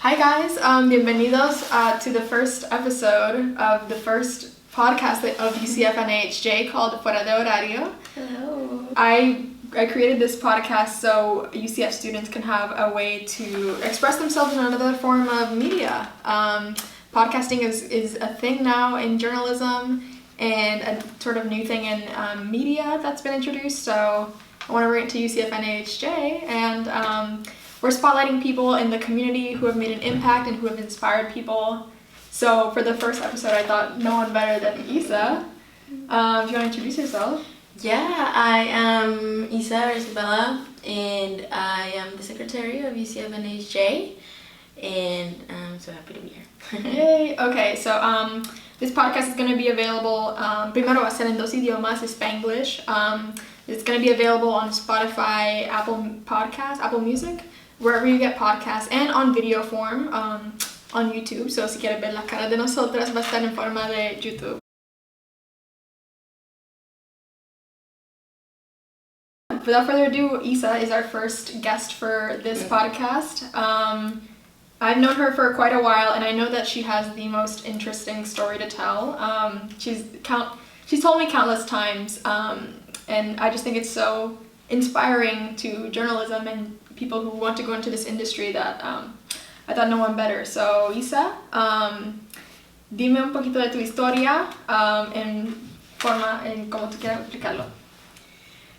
Hi guys, bienvenidos to the first episode of the first podcast of UCFNAHJ called Fuera De Horario. Hello. I created this podcast so UCF students can have a way to express themselves in another form of media. Podcasting is a thing now in journalism and a sort of new thing in media that's been introduced. So I want to bring it to UCFNAHJ, and we're spotlighting people in the community who have made an impact and who have inspired people. So for the first episode, I thought no one better than Isa. Do you want to introduce yourself? Yeah, I am Isa Isabella, and I am the secretary of UCFNAHJ, and I'm so happy to be here. Yay! Okay, so this podcast is going to be available, primero va a ser en dos idiomas, Spanglish. It's going to be available on Spotify, Apple Podcasts, Apple Music, wherever you get podcasts, and on video form on YouTube. So si quieres ver la cara de nosotras, va a estar en forma de YouTube. Without further ado, Isa is our first guest for this podcast. I've known her for quite a while, and I know that she has the most interesting story to tell. She's told me countless times, and I just think it's so inspiring to journalism and people who want to go into this industry that I thought no one better. So, Isa, dime un poquito de tu historia en como tú quieras explicarlo.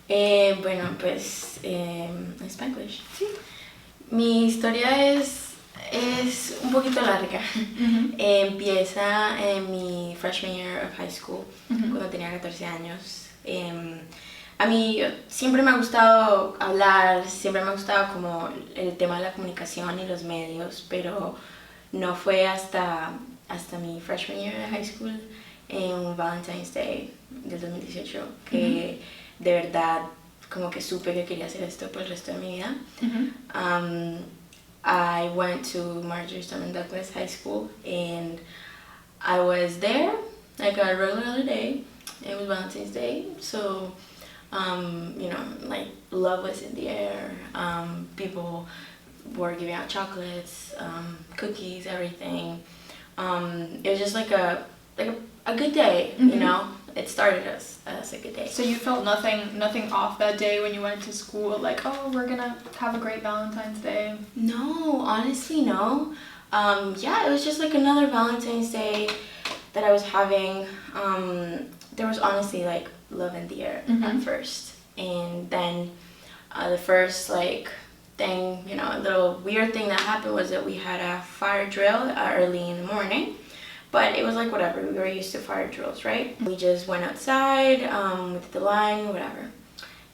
Bueno, pues, Spanglish. Sí. Mi historia es un poquito larga. Empieza en mi freshman year of high school, cuando tenía 14 años. A mí siempre me ha gustado hablar, siempre me ha gustado como el tema de la comunicación y los medios, pero no fue hasta mi freshman year de high school, en Valentine's Day del 2018, que de verdad como que supe que quería hacer esto por el resto de mi vida. I went to Marjorie Stoneman Douglas High School, and I was there like a regular day. It was Valentine's Day, so like love was in the air. People were giving out chocolates, cookies, everything. It was just like a good day, you know. It started as a good day. So you felt nothing off that day when you went to school, like, oh, we're gonna have a great Valentine's Day? No, honestly, no. Yeah, it was just like another Valentine's Day that I was having. There was honestly like love in the air at first, and then the first like thing, a little weird thing that happened was that we had a fire drill early in the morning. But it was like whatever, we were used to fire drills, right? We just went outside, we did the line, whatever.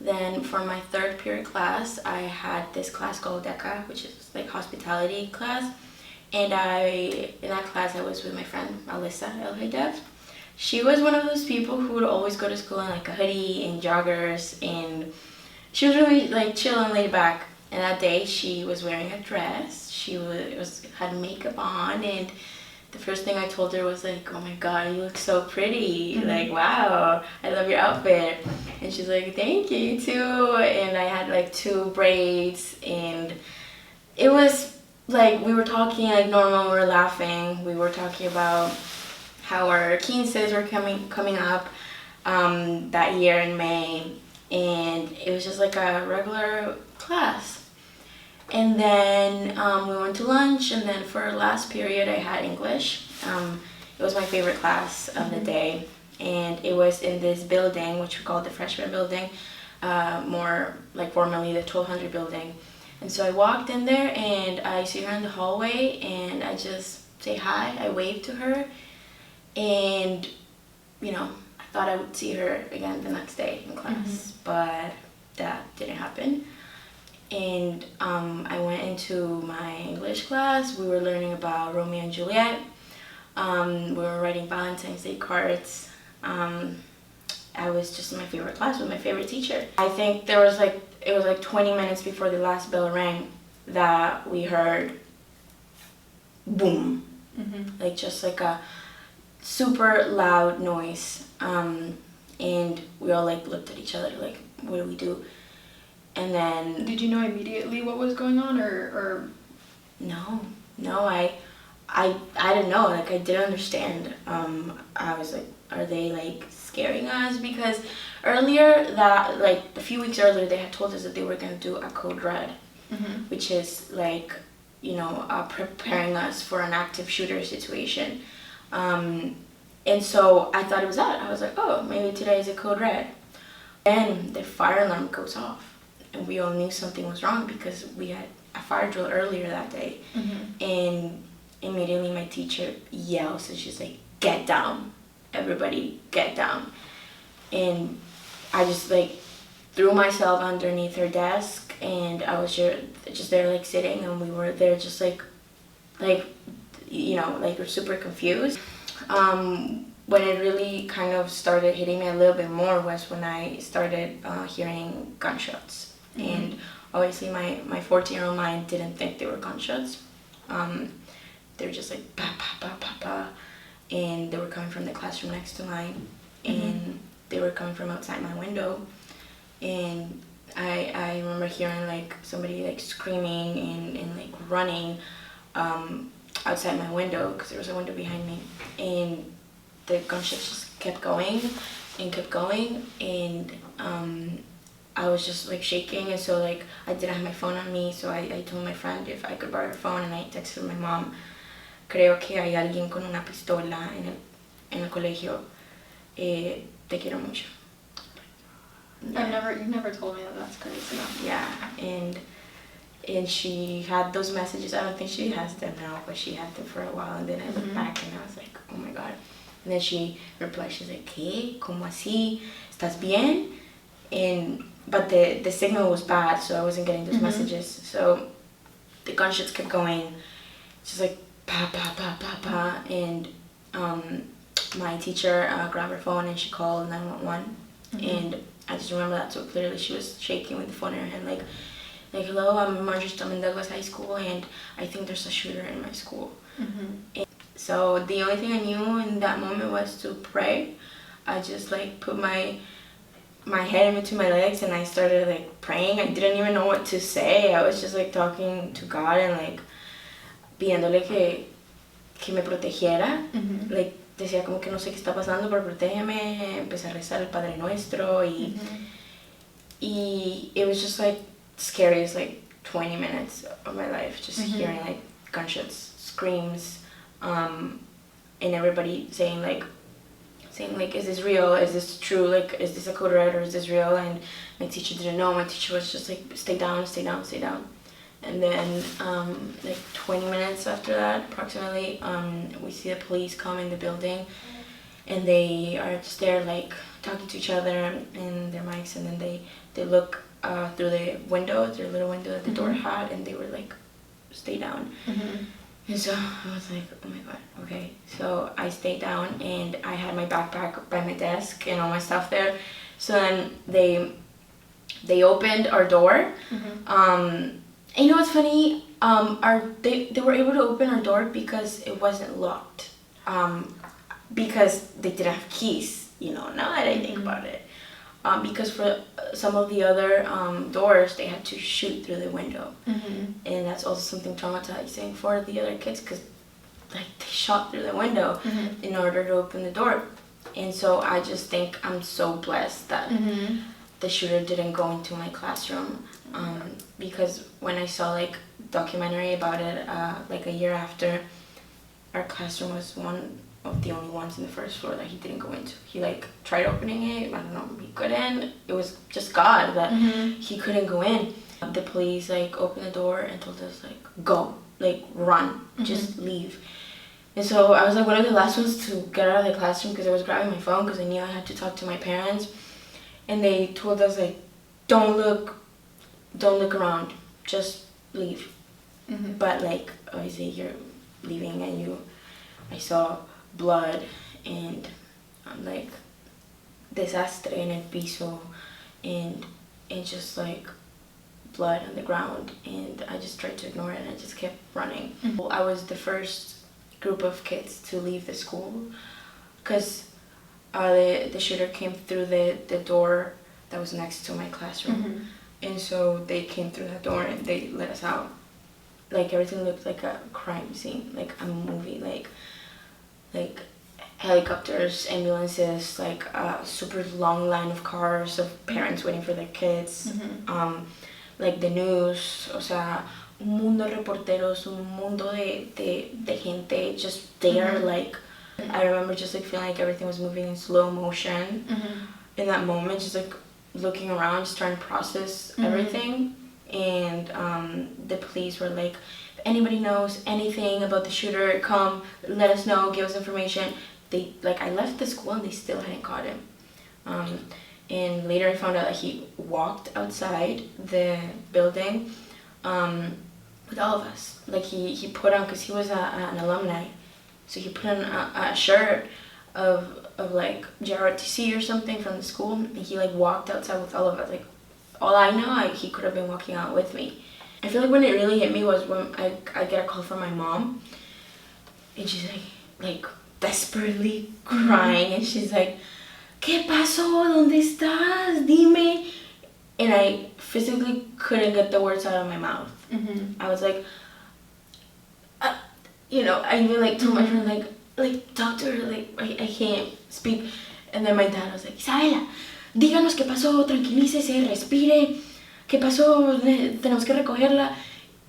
Then for my third period class, I had this class called DECA, which is like hospitality class. And in that class, I was with my friend, Alyssa LHDev. She was one of those people who would always go to school in like a hoodie and joggers, and she was really like chill and laid back. And that day, she was wearing a dress, she had makeup on, and the first thing I told her was like, oh my god, you look so pretty, like wow, I love your outfit. And she's like, thank you, you too. And I had like 2 braids, and it was like we were talking like normal, we were laughing, we were talking about how our quinces were coming up that year in May, and it was just like a regular class. And then we went to lunch, and then for last period I had English. It was my favorite class of the day, and it was in this building which we call the freshman building, more like formally the 1200 building. And so I walked in there, and I see her in the hallway, and I just say hi, I waved to her, and I thought I would see her again the next day in class, but that didn't happen. And I went into my English class. We were learning about Romeo and Juliet. We were writing Valentine's Day cards. I was just in my favorite class with my favorite teacher. I think it was like 20 minutes before the last bell rang that we heard boom, like just like a super loud noise. And we all like looked at each other like, what do we do? And then... Did you know immediately what was going on, or No. no, I didn't know, like I didn't understand. I was like, are they like scaring us? Because earlier that, like a few weeks earlier, they had told us that they were going to do a code red, which is like, you know, preparing us for an active shooter situation. And so I thought it was that. I was like, oh, maybe today is a code red. Then the fire alarm goes off, and we all knew something was wrong because we had a fire drill earlier that day. And immediately my teacher yells, and she's like, get down, everybody get down. And I just like threw myself underneath her desk, and I was just there like sitting, and we were there just like you know, like we're super confused. When it really kind of started hitting me a little bit more was when I started hearing gunshots. And obviously my 14-year-old mind didn't think they were gunshots. They were just like pa pa pa pa pa, and they were coming from the classroom next to mine, and they were coming from outside my window. And I remember hearing like somebody like screaming and like running outside my window, because there was a window behind me, and the gunshots just kept going and kept going, and I was just like shaking. And so like I didn't have my phone on me, so I told my friend if I could borrow her phone, and I texted my mom, creo que hay alguien con una pistola en el colegio, te quiero mucho. Yeah. You've never told me that. That's crazy. Yeah, and she had those messages. I don't think she has them now, but she had them for a while. And then I looked back, and I was like, oh my god. And then she replied, she's like, ¿qué? ¿Cómo así? ¿Estás bien? But the signal was bad, so I wasn't getting those messages. So the gunshots kept going, just like pa pa pa pa pa. And my teacher grabbed her phone, and she called 911. And I just remember that so clearly. She was shaking with the phone in her hand, like hello, I'm Marjorie Stoneman Douglas High School, and I think there's a shooter in my school. And so the only thing I knew in that moment was to pray. I just like put my head in between my legs, and I started like praying. I didn't even know what to say. I was just like talking to God and like pidiéndole que me protegiera. Like decía como que no sé qué está pasando, pero protégeme. Empecé a rezar el Padre Nuestro, y it was just like scariest like 20 minutes of my life, just hearing like gunshots, screams, and everybody saying like, is this real? Is this true? Like, is this a code red, or is this real? And my teacher didn't know. My teacher was just like, stay down, stay down, stay down. And then like 20 minutes after that, approximately, we see the police come in the building, and they are just there like talking to each other in their mics, and then they look through the window, their little window that the door had, and they were like, stay down. And so I was like, oh my god, okay. So I stayed down, and I had my backpack by my desk and all my stuff there. So then they opened our door. And you know what's funny? They were able to open our door because it wasn't locked. Because they didn't have keys, you know, now that I think about it. Because for some of the other doors, they had to shoot through the window. And that's also something traumatizing for the other kids, because like they shot through the window in order to open the door. And so I just think I'm so blessed that the shooter didn't go into my classroom. Because when I saw like documentary about it, like a year after, our classroom was one of the only ones in the first floor that he didn't go into. He like tried opening it, I don't know, he couldn't. It was just God that he couldn't go in. The police like opened the door and told us like, go, like run, just leave. And so I was like one of the last ones to get out of the classroom, because I was grabbing my phone because I knew I had to talk to my parents. And they told us like, don't look around, just leave. But like obviously you're leaving, and I saw blood and like desastre en el piso, and just like blood on the ground, and I just tried to ignore it, and I just kept running. I was the first group of kids to leave the school, because the shooter came through the door that was next to my classroom. And so they came through that door, and they let us out. like everything looked like a crime scene, like a movie, like helicopters, ambulances, like a super long line of cars of parents waiting for their kids, like the news, o sea, un mundo de reporteros, un mundo de gente just there, like, I remember just like feeling like everything was moving in slow motion in that moment, just like looking around, just trying to process everything. And the police were like, if anybody knows anything about the shooter, come, let us know, give us information. They, like, I left the school and they still hadn't caught him. And later I found out that he walked outside the building with all of us. Like, he put on, because he was an alumni, so he put on a shirt of like JRTC or something from the school, and he like walked outside with all of us. Like, all I know, he could have been walking out with me. I feel like when it really hit me was when I get a call from my mom, and she's like desperately crying, and she's like, ¿Qué pasó? ¿Dónde estás? Dime. And I physically couldn't get the words out of my mouth. I was like, you know, I even like told my friend, like talk to her, like I can't speak. And then my dad was like, Isabela, díganos qué pasó, tranquilícese, respire, qué pasó, tenemos que recogerla.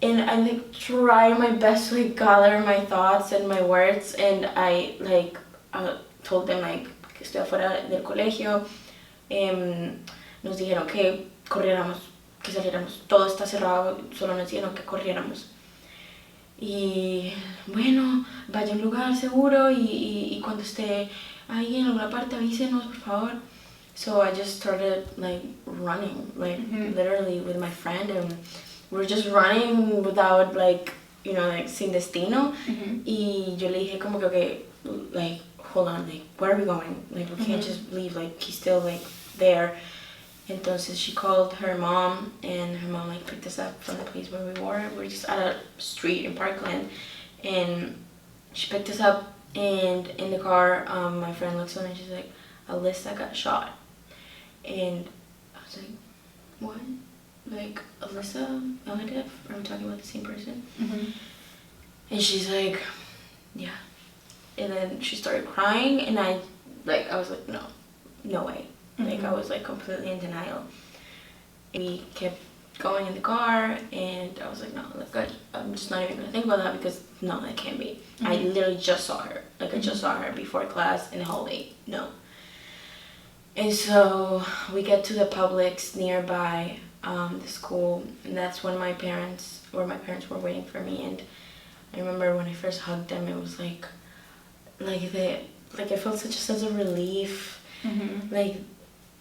And I like tried my best to like gather my thoughts and my words, and I like told them like que estoy afuera del colegio. Nos dijeron que corriéramos, que saliéramos, todo está cerrado, solo nos dijeron que corriéramos. Y bueno, vaya a un lugar seguro y cuando esté ahí en alguna parte avísenos, por favor. So I just started like running, like literally with my friend, and we were just running without like, you know, like sin destino. Y yo le dije como que, okay, like, hold on, like, where are we going? Like, we can't just leave, like, he's still like there. Entonces she called her mom, and her mom like picked us up from the place where we were. We were just at a street in Parkland, and she picked us up, and in the car, my friend looks at me and she's like, Alyssa got shot. And I was like, what? Like, Alyssa Elhadef? Are we talking about the same person? And she's like, yeah. And then she started crying, and I was like, no way. Like, I was like completely in denial. We kept going in the car, and I was like, no, like, I'm just not even gonna think about that, because no, that can't be. I literally just saw her. Like, I just saw her before class in the hallway. No. And so we get to the Publix nearby the school, and that's when my parents were waiting for me. And I remember when I first hugged them, it was like I felt such a sense of relief. Like,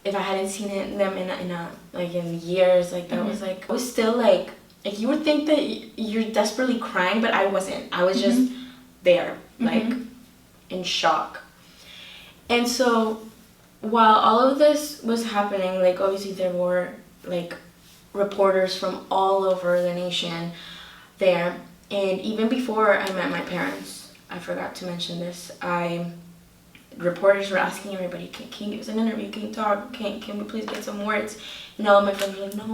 if I hadn't seen them in years, like, that was like, I was still like you would think that you're desperately crying, but I wasn't. I was just there, like, in shock. And so while all of this was happening, like, obviously there were like reporters from all over the nation there. And even before I met my parents, I forgot to mention this, reporters were asking everybody, can you give us an interview, can you talk, can we please get some words? And all of my friends were like, no,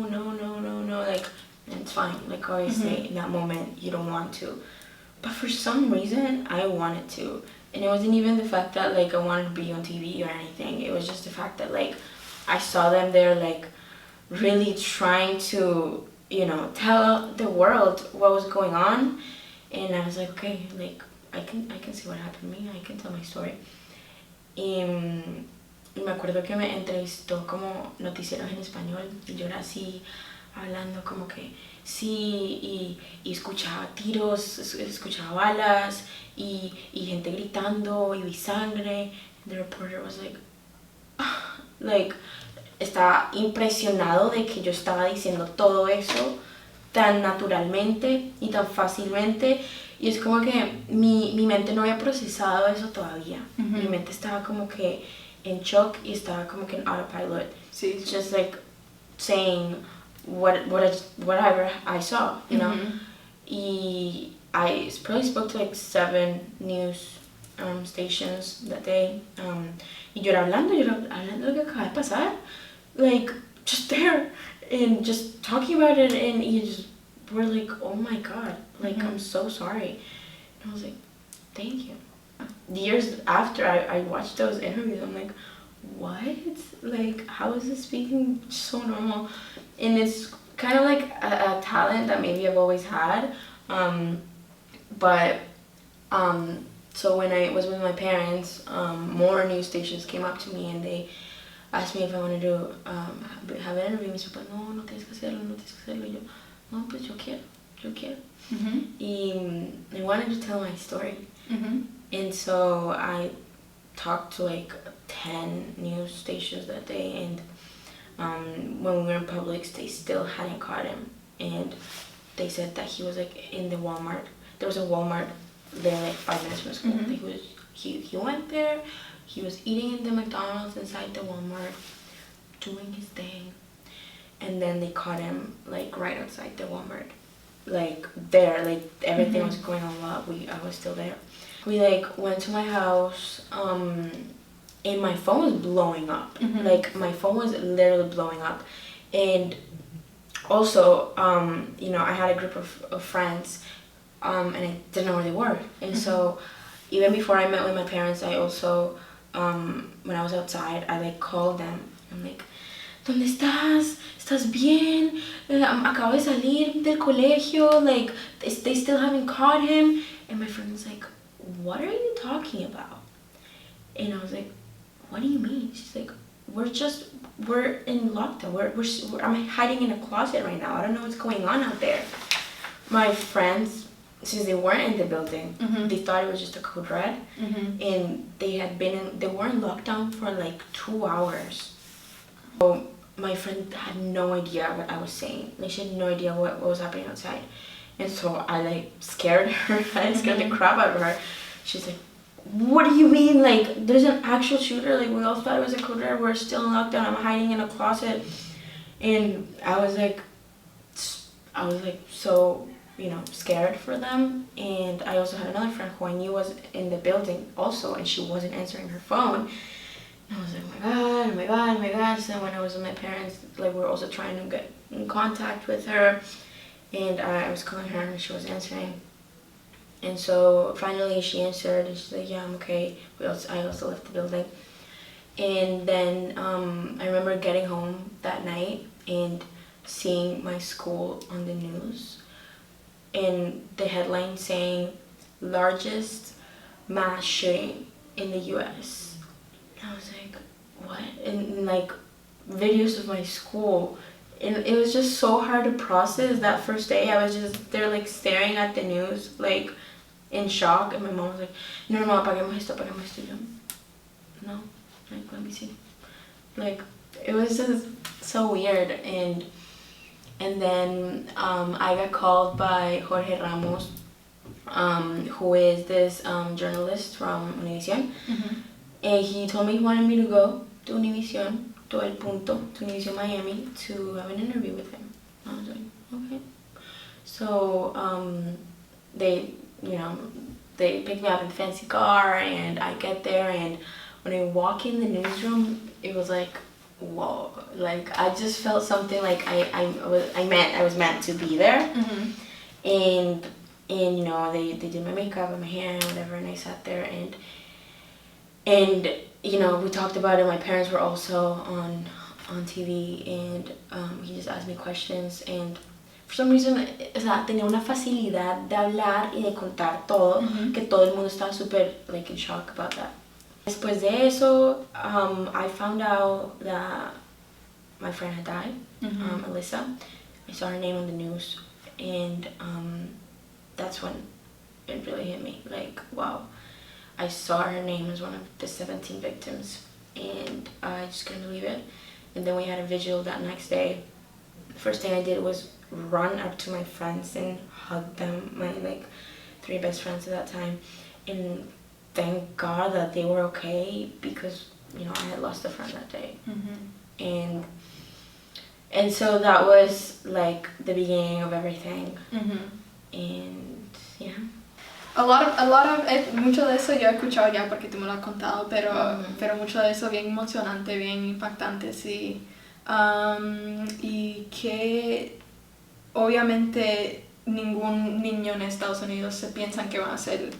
like, and it's fine, like, obviously in that moment you don't want to, but for some reason I wanted to. And it wasn't even the fact that like I wanted to be on TV or anything, it was just the fact that like I saw them there, like, really trying to, you know, tell the world what was going on. And I was like, okay, like, I can see what happened to me, I can tell my story. Y me acuerdo que me entrevistó como noticieros en español, y yo era así hablando como que sí, y escuchaba tiros, escuchaba balas, y gente gritando, y vi sangre. And the reporter was like, like, estaba impresionado de que yo estaba diciendo todo eso tan naturalmente y tan fácilmente. Y es como que mi mente no había procesado eso todavía. Mi mente estaba como que en shock y estaba como que en autopilot. Sí. Just like saying whatever I saw, you know. Y I probably spoke to like 7 news stations that day. Y yo era hablando de lo que acaba de pasar. Like, just there and just talking about it, and you just were like, oh my god, Like, I'm so sorry. And I was like, thank you. Years after I watched those interviews, I'm like, what? Like, how is this speaking so normal? And it's kind of like a talent that maybe I've always had. So when I was with my parents, more news stations came up to me and they asked me if I wanted to have an interview. Me dijo, no tienes que hacerlo, no tienes que hacerlo. Y yo, no, pues yo quiero. Y I wanted to tell my story. And so I talked to like 10 news stations that day, and when we were in Publix, they still hadn't caught him. And they said that he was like in the Walmart. There was a Walmart there like 5 minutes from school. He went there, he was eating in the McDonald's inside the Walmart, doing his thing. And then they caught him like right outside the Walmart. Like there, like everything was going on while I was still there. We like went to my house, and my phone was blowing up. Like my phone was literally blowing up. And also, you know, I had a group of friends, and I didn't know where they were. And so even before I met with my parents, I also, when I was outside, I like called them. I'm like, ¿dónde estás? ¿Estás bien? Acabo de salir del colegio. Like, they still haven't caught him. And my friend was like, what are you talking about? And I was like, what do you mean? She's like, we're in lockdown. I'm hiding in a closet right now. I don't know what's going on out there. My friends, since they weren't in the building, they thought it was just a code red. And they were in lockdown for like 2 hours. So my friend had no idea what I was saying. Like, she had no idea what was happening outside. And so I like scared her. I scared the crap out of her. She's like, what do you mean? Like, there's an actual shooter? Like, we all thought it was a code red. We're still in lockdown. I'm hiding in a closet. And I was like so, you know, scared for them. And I also had another friend who I knew was in the building also, and she wasn't answering her phone. And I was like, oh my god. So when I was with my parents, like, we were also trying to get in contact with her. And I was calling her and she was answering. And so finally she answered and she's like, yeah, I'm okay. I also left the building. And then I remember getting home that night and seeing my school on the news. And the headline saying, largest mass shooting in the US. And I was like, what? And like videos of my school. And it was just so hard to process that first day. I was just there like staring at the news, like in shock. And my mom was like, no, apaguemos esto. Yo, no, like, let me see. Like, it was just so weird. And then I got called by Jorge Ramos, who is this journalist from Univision. And he told me he wanted me to go to Univision, to El Punto, to Univision Miami, to have an interview with him. I was like, okay. So they picked me up in a fancy car, and I get there, and when I walk in the newsroom, it was like, whoa. Like, I just felt something like I was meant to be there. And you know, they did my makeup and my hair and whatever, and I sat there, and you know, we talked about it. My parents were also on TV, and he just asked me questions, and for some reason, o sea, tenía una facilidad de hablar y de contar todo, que todo el mundo estaba super like in shock about that. Después de eso, I found out that my friend had died, Alyssa. I saw her name on the news, and that's when it really hit me. Like, wow. I saw her name as one of the 17 victims, and I just couldn't believe it. And then we had a vigil that next day. The first thing I did was run up to my friends and hug them, my like 3 best friends at that time, and thank God that they were okay, because, you know, I had lost a friend that day. And so that was like the beginning of everything. And yeah. A lot of mucho de eso yo he escuchado ya porque tú me lo has contado, pero mucho de eso bien emocionante, bien impactante, sí. Y que obviamente ningún niño en Estados Unidos se piensan que van a ser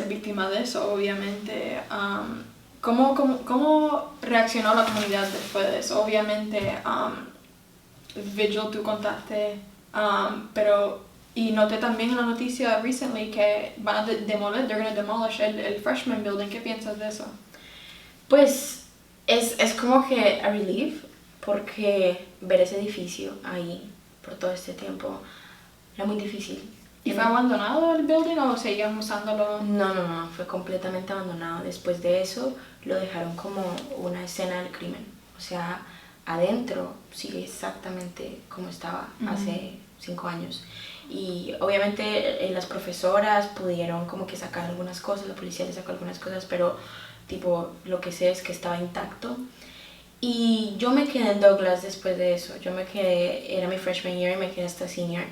víctimas de eso, obviamente. ¿Cómo reaccionó la comunidad después de eso? Obviamente, Vigil tú contaste, pero y noté también en la noticia recently que van a they're gonna demolish el freshman building. ¿Qué piensas de eso? Pues es como que a relief, porque ver ese edificio ahí por todo este tiempo era muy difícil. ¿Y fue abandonado el building o seguían usándolo? No, fue completamente abandonado. Después de eso lo dejaron como una escena del crimen. O sea, adentro sigue exactamente como estaba hace 5 años. Y obviamente las profesoras pudieron como que sacar algunas cosas, la policía le sacó algunas cosas, pero tipo lo que sé es que estaba intacto. Y yo me quedé en Douglas después de eso. Era mi freshman year y me quedé hasta senior.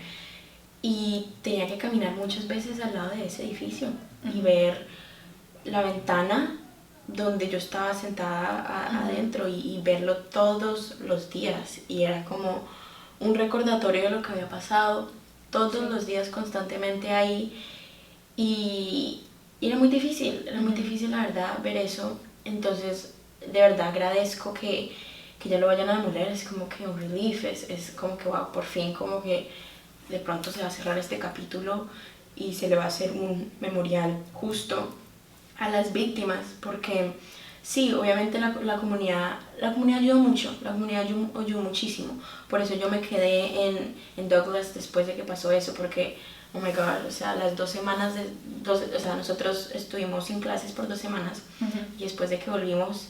Y tenía que caminar muchas veces al lado de ese edificio y ver la ventana donde yo estaba sentada adentro y verlo todos los días. Y era como un recordatorio de lo que había pasado todos los días constantemente ahí. Y era muy difícil, la verdad, ver eso. Entonces, de verdad agradezco que ya lo vayan a demoler. Es como que un relief, es como que wow, por fin como que de pronto se va a cerrar este capítulo y se le va a hacer un memorial justo a las víctimas, porque sí, obviamente la comunidad ayudó mucho, la comunidad ayudó muchísimo. Por eso yo me quedé en Douglas después de que pasó eso, porque oh my god, o sea, las 2 semanas o sea, nosotros estuvimos sin clases por 2 semanas y después de que volvimos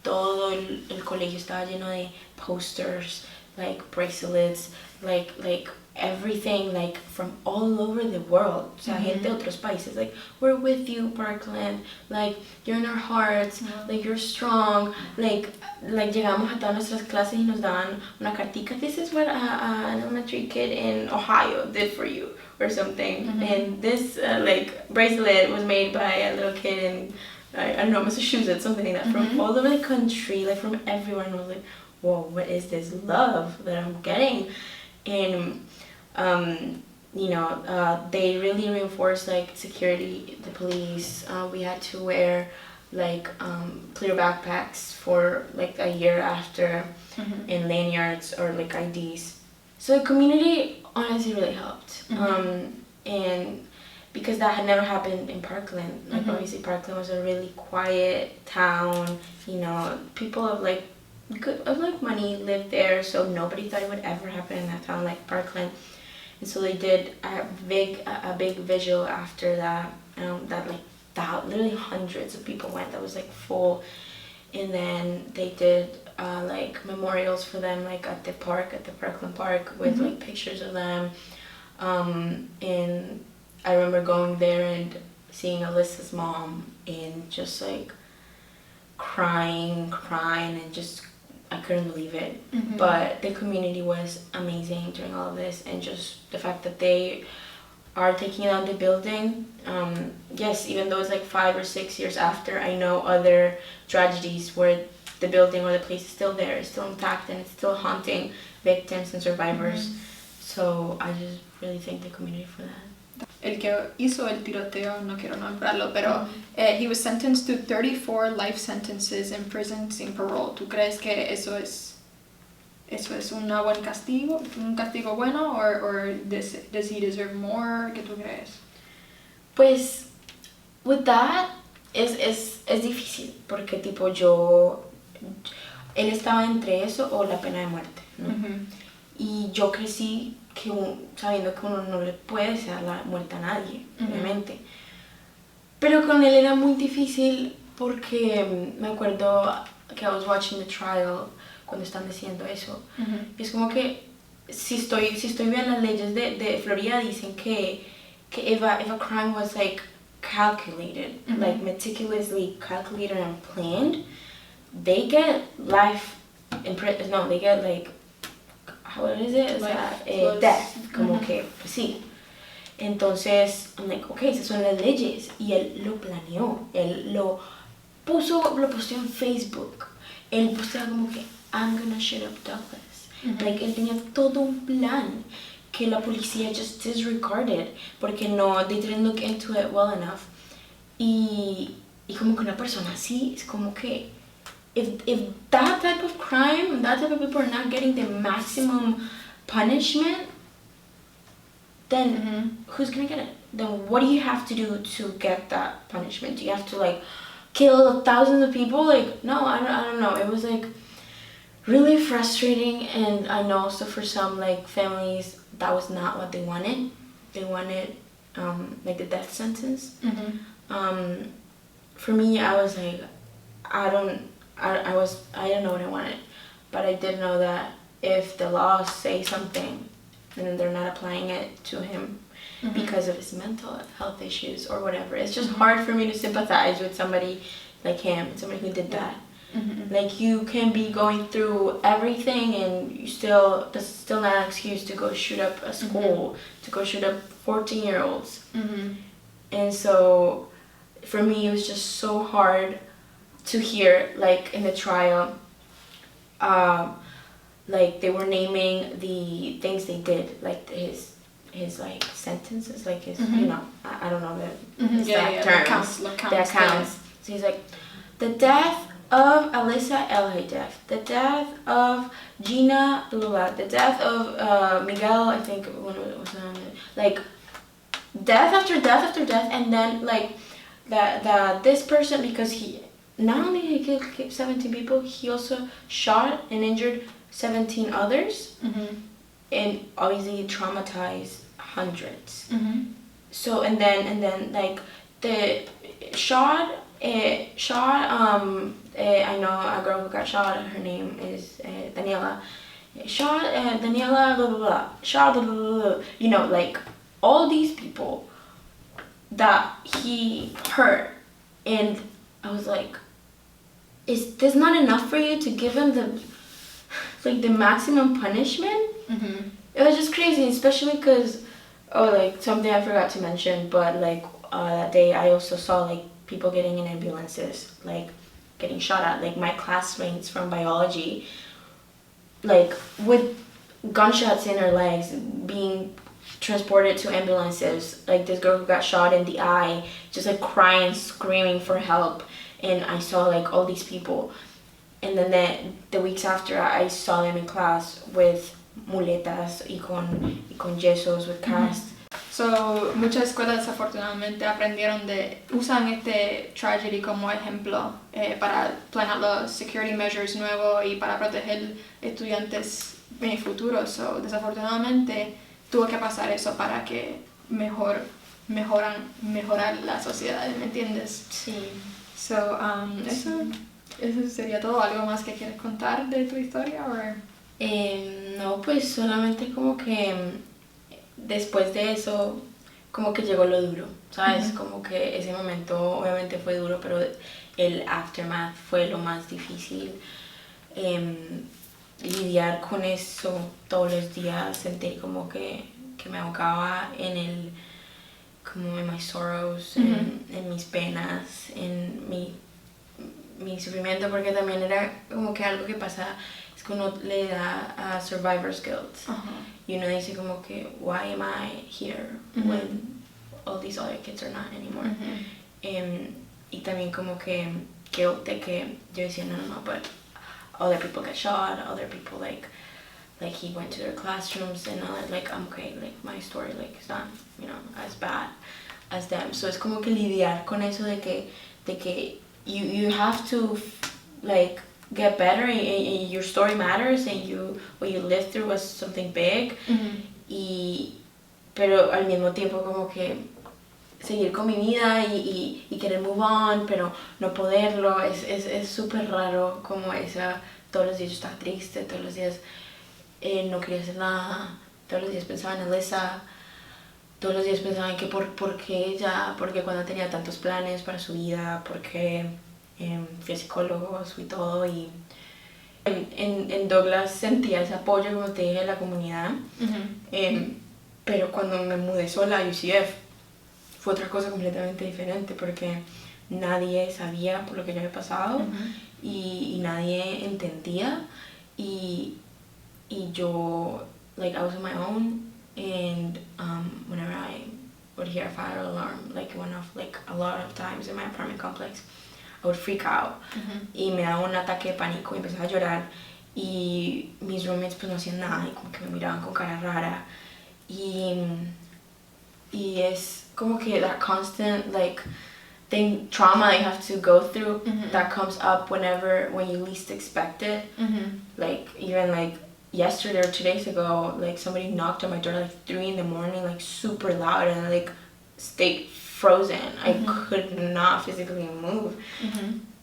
todo el colegio estaba lleno de posters, like bracelets, like everything, like from all over the world. O sea, gente de otros países, like, we're with you, Parkland, like, you're in our hearts, like, you're strong, like llegamos a todas nuestras clases y nos daban una cartica, this is what an elementary kid in Ohio did for you, or something, and this, like, bracelet was made by a little kid in, I don't know, Massachusetts, something like that, from all over the country, like, from everywhere, and I was like, whoa, what is this love that I'm getting? And you know, they really reinforced like security, the police. We had to wear like clear backpacks for like a year after, and lanyards or like IDs. So the community honestly really helped, and because that had never happened in Parkland. Like obviously Parkland was a really quiet town. You know, people of like money lived there, so nobody thought it would ever happen in that town like Parkland. And so they did a big vigil after that, that like literally hundreds of people went. That was like full. And then they did like memorials for them, like at the Parkland Park, with like pictures of them. And I remember going there and seeing Alyssa's mom and just like crying and just I couldn't believe it. But the community was amazing during all of this, and just the fact that they are taking down the building. Yes, even though it's like 5 or 6 years after, I know other tragedies where the building or the place is still there, it's still intact, and it's still haunting victims and survivors. So I just really thank the community for that. El que hizo el tiroteo, no quiero nombrarlo, pero he was sentenced to 34 life sentences in prison sin parole. ¿Tú crees que eso es un buen castigo, un castigo bueno, or does he deserve more? ¿Qué tú crees? Pues with that es difícil, porque tipo él estaba entre eso o la pena de muerte, ¿no? Y yo crecí sabiendo que uno no le puede desear la muerte a nadie, obviamente. Pero con él era muy difícil porque me acuerdo que I was watching the trial cuando están diciendo eso. Y es como que si estoy bien, las leyes de Florida dicen que if a crime was like calculated, like meticulously calculated and planned, they get life in prison. No, they get like, what is it? Death, como que, pues sí. Entonces, I'm like, okay, esas son las leyes. Y él lo planeó, él lo posteó en Facebook. Él posteaba como que, I'm gonna shut up Douglas. Like, él tenía todo un plan. que la policía just disregarded porque no, they didn't look into it well enough. Y como que una persona así es como que if that type of crime, that type of people are not getting the maximum punishment, then who's gonna get it? Then what do you have to do to get that punishment? Do you have to like kill thousands of people? Like, no, I don't know. It was like really frustrating, and I know also for some like families that was not what they wanted. They wanted like the death sentence. For me, I was like, I didn't know what I wanted, but I did know that if the laws say something and they're not applying it to him because of his mental health issues or whatever, it's just hard for me to sympathize with somebody like him, somebody who did that. Like, you can be going through everything and that's still not an excuse to go shoot up a school, to go shoot up 14-year-olds. And so for me, it was just so hard to hear, like, in the trial, like, they were naming the things they did, like his like sentences, like his, you know, I don't know the exact terms, the accounts. So he's like, the death of Alyssa Elhaydeff, the death of Gina Lula, the death of Miguel, I think, when it was like death after death after death, and then like that this person, because he not only he killed 17 people, he also shot and injured 17 others, and obviously traumatized hundreds. So and then like the shot. I know a girl who got shot. Her name is Daniela. Shot Daniela. Blah blah blah. Shot blah blah blah. You know, like all these people that he hurt, and I was like, is this not enough for you to give him the maximum punishment? It was just crazy, especially because like something I forgot to mention, but like that day I also saw like people getting in ambulances, like getting shot at, like my classmates from biology, like with gunshots in her legs, being transported to ambulances, like this girl who got shot in the eye, just like crying, screaming for help. And I saw like all these people, and then the weeks after I saw them in class with muletas y con yesos, with casts. So, muchas escuelas desafortunadamente usan este tragedy como ejemplo para planear los security measures nuevos y para proteger estudiantes en el futuro. So, desafortunadamente tuvo que pasar eso para que mejorar la sociedad, ¿me entiendes? Sí. So, eso sería todo. ¿Algo más que quieres contar de tu historia? No, pues solamente como que después de eso, como que llegó lo duro, ¿sabes? Como que ese momento obviamente fue duro, pero el aftermath fue lo más difícil. Lidiar con eso todos los días, sentir como que me ahogaba en my sorrows, en mis penas, en mi sufrimiento, porque también era como que algo que pasa, es que uno le da survivor's guilt. Y uno dice como que, why am I here when all these other kids are not anymore? Y también como que guilt de que yo decía, no, but other people get shot, other people like he went to their classrooms, and all that, like I'm okay, like my story like is not, you know, as bad as them. So es como que lidiar con eso de que you have to like get better, and your story matters, and what you lived through was something big. Pero al mismo tiempo como que seguir con mi vida y querer move on, pero no poderlo, es súper raro como todos los días yo estaba triste, todos los días no quería hacer nada, todos los días pensaba en Alyssa, todos los días pensaba en que por qué ella, porque cuando tenía tantos planes para su vida, porque fui a psicólogos y todo, y en Douglas sentía ese apoyo, como te dije, de la comunidad, pero cuando me mudé sola a UCF fue otra cosa completamente diferente, porque nadie sabía por lo que yo había pasado, y nadie entendía, y yo, like, I was on my own, and whenever I would hear a fire alarm, like it went off like a lot of times in my apartment complex, I would freak out. Y me daba un ataque de pánico y empezaba a llorar. Y mis roommates pues no hacían nada y como que me miraban con cara rara. Y es como que that constant like trauma you have to go through that comes up when you least expect it. Like even like yesterday or 2 days ago, like somebody knocked on my door like 3 a.m, like super loud, and like stayed frozen. I could not physically move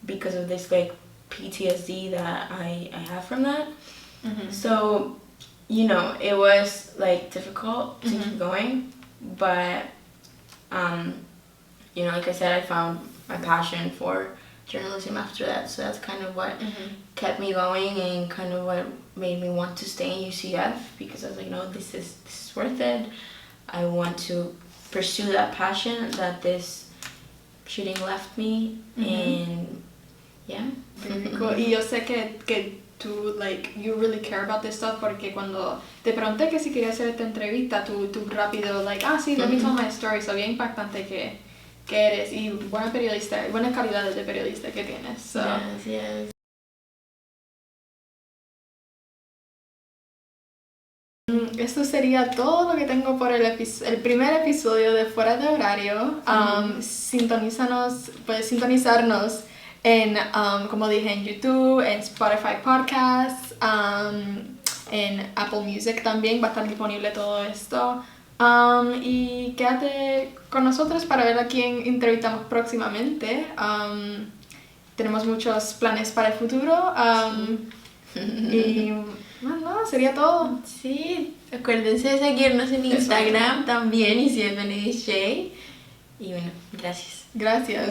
because of this like PTSD that I have from that. So, you know, it was like difficult to keep going, but you know, like I said, I found my passion for journalism after that, so that's kind of what kept me going and kind of what made me want to stay in UCF, because I was like, no, this is worth it. I want to pursue that passion that this shooting left me, and yeah. Very cool. Y yo sé que tú, like, you really care about this stuff, porque cuando te pregunté que si quería hacer esta entrevista, tú rápido, like, sí, let me tell my story. So bien impactante que eres, y buena periodista, y buenas calidades de periodista que tienes. So. Yes. Esto sería todo lo que tengo por el primer episodio de Fuera de Horario. Puedes sintonizarnos en, como dije, en YouTube, en Spotify Podcasts, en Apple Music también va a estar disponible todo esto. Y quédate con nosotros para ver a quién entrevistamos próximamente. Tenemos muchos planes para el futuro. Y no, sería todo. Sí, acuérdense de seguirnos en Instagram también, y si es Bienvenidxs. Y bueno, gracias. Gracias.